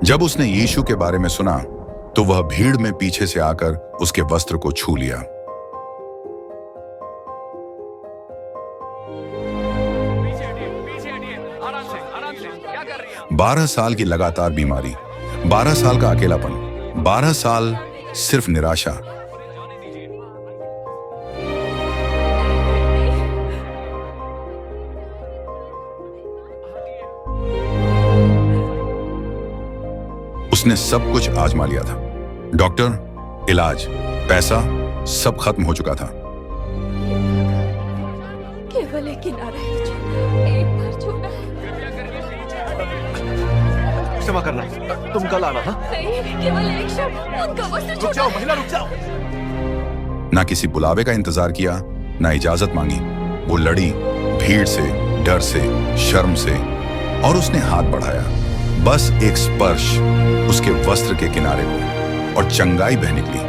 जब उसने यीशु के बारे में सुना तो वह भीड़ में पीछे से आकर उसके वस्त्र को छू लिया। क्या कर रही है? 12 साल की लगातार बीमारी, 12 साल का अकेलापन, 12 साल सिर्फ निराशा। उसने सब कुछ आजमा लिया था। डॉक्टर, इलाज, पैसा, सब खत्म हो चुका था। केवल एक किनारा ही छूना, एक बार छूना है। क्षमा करना, तुम कल आना। हाँ, नहीं, केवल एक शब्द, उनका वस्त्र रुक छूना जाओ है। महिला, रुक जाओ। ना किसी बुलावे का इंतजार किया, ना इजाजत मांगी। वो लड़ी भीड़ से, डर से, शर्म से, और उसने हाथ बढ़ाया। बस एक स्पर्श उसके वस्त्र के किनारे को, और चंगाई बह निकली।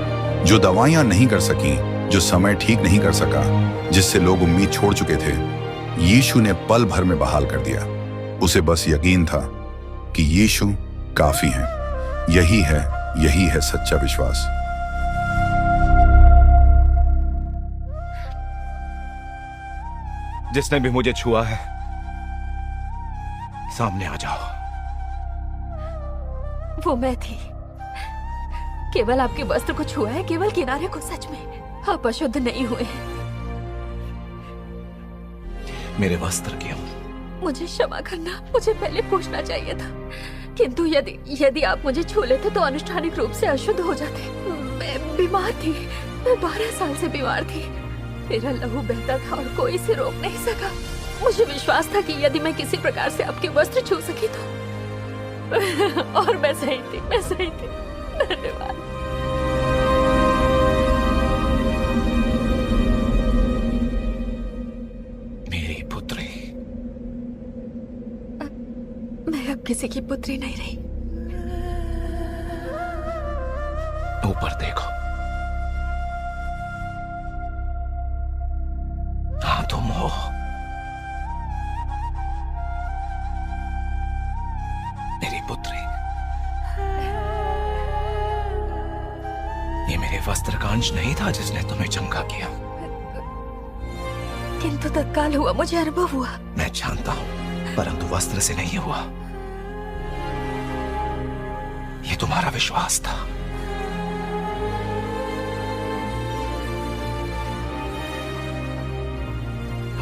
जो दवाइयां नहीं कर सकी, जो समय ठीक नहीं कर सका, जिससे लोग उम्मीद छोड़ चुके थे, यीशु ने पल भर में बहाल कर दिया। उसे बस यकीन था कि यीशु काफी है। यही है सच्चा विश्वास। जिसने भी मुझे छुआ है, सामने आ जाओ। वो मैं थी। केवल आपके वस्त्र को छुआ है, केवल किनारे को। सच में आप अशुद्ध नहीं हुए। मेरे वस्त्र क्यों? मुझे क्षमा करना, मुझे पहले पूछना चाहिए था। किंतु यदि आप मुझे छू लेते तो अनुष्ठानिक रूप से अशुद्ध हो जाते। मैं बीमार थी, मैं 12 साल से बीमार थी। मेरा लहू बहता था और कोई इसे रोक नहीं सका। मुझे विश्वास था कि यदि मैं किसी प्रकार से आपके वस्त्र छू सकी तो और मैं सही थी। धन्यवाद। मेरी पुत्री। मैं अब किसी की पुत्री नहीं रही। ऊपर देखो। हाँ, तुम हो। मेरी पुत्री। ये मेरे वस्त्र का अंश नहीं था जिसने तुम्हें चंगा किया। किंतु तत्काल हुआ, मुझे अनुभव हुआ। मैं जानता हूं, परंतु वस्त्र से नहीं हुआ। ये तुम्हारा विश्वास था।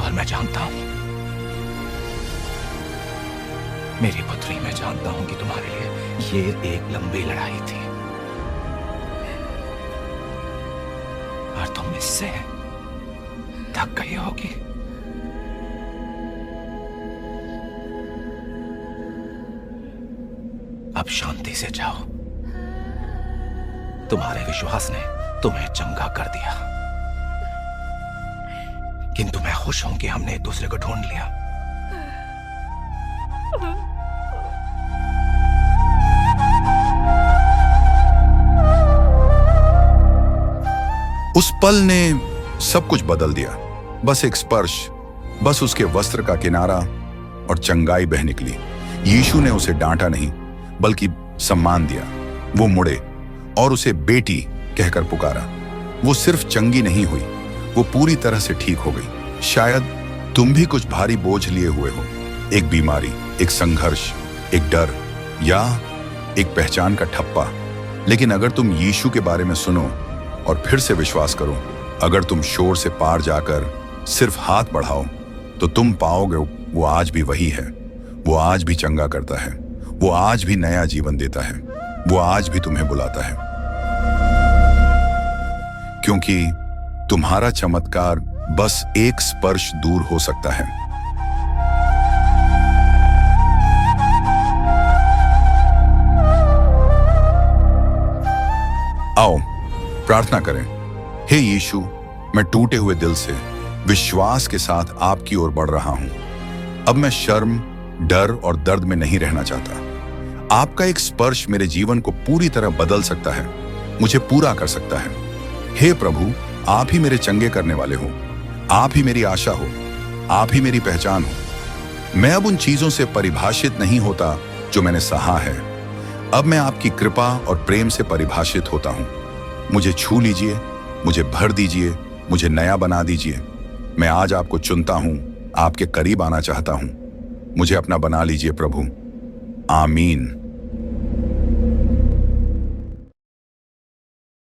और मैं जानता हूं, मेरी पुत्री, मैं जानता हूं कि तुम्हारे लिए ये एक लंबी लड़ाई थी, और तुम इससे थक गई होगी। अब शांति से जाओ। तुम्हारे विश्वास ने तुम्हें चंगा कर दिया। किंतु मैं खुश हूं कि हमने एक दूसरे को ढूंढ लिया। उस पल ने सब कुछ बदल दिया। बस एक स्पर्श, बस उसके वस्त्र का किनारा, और चंगाई बह निकली। यीशु ने उसे डांटा नहीं, बल्कि सम्मान दिया। वो मुड़े और उसे बेटी कहकर पुकारा। वो सिर्फ चंगी नहीं हुई, वो पूरी तरह से ठीक हो गई। शायद तुम भी कुछ भारी बोझ लिए हुए हो, एक बीमारी, एक संघर्ष, एक डर, या एक पहचान का ठप्पा। लेकिन अगर तुम यीशु के बारे में सुनो और फिर से विश्वास करो, अगर तुम शोर से पार जाकर सिर्फ हाथ बढ़ाओ, तो तुम पाओगे वो आज भी वही है। वो आज भी चंगा करता है, वो आज भी नया जीवन देता है, वो आज भी तुम्हें बुलाता है। क्योंकि तुम्हारा चमत्कार बस एक स्पर्श दूर हो सकता है। आओ प्रार्थना करें। हे यीशु, मैं टूटे हुए दिल से विश्वास के साथ आपकी ओर बढ़ रहा हूं। अब मैं शर्म, डर और दर्द में नहीं रहना चाहता। आपका एक स्पर्श मेरे जीवन को पूरी तरह बदल सकता है, मुझे पूरा कर सकता है। हे प्रभु, आप ही मेरे चंगे करने वाले हो, आप ही मेरी आशा हो, आप ही मेरी पहचान हो। मैं अब उन चीजों से परिभाषित नहीं होता जो मैंने सहा है। अब मैं आपकी कृपा और प्रेम से परिभाषित होता हूं। मुझे छू लीजिए, मुझे भर दीजिए, मुझे नया बना दीजिए। मैं आज आपको चुनता हूं, आपके करीब आना चाहता हूं। मुझे अपना बना लीजिए प्रभु। आमीन।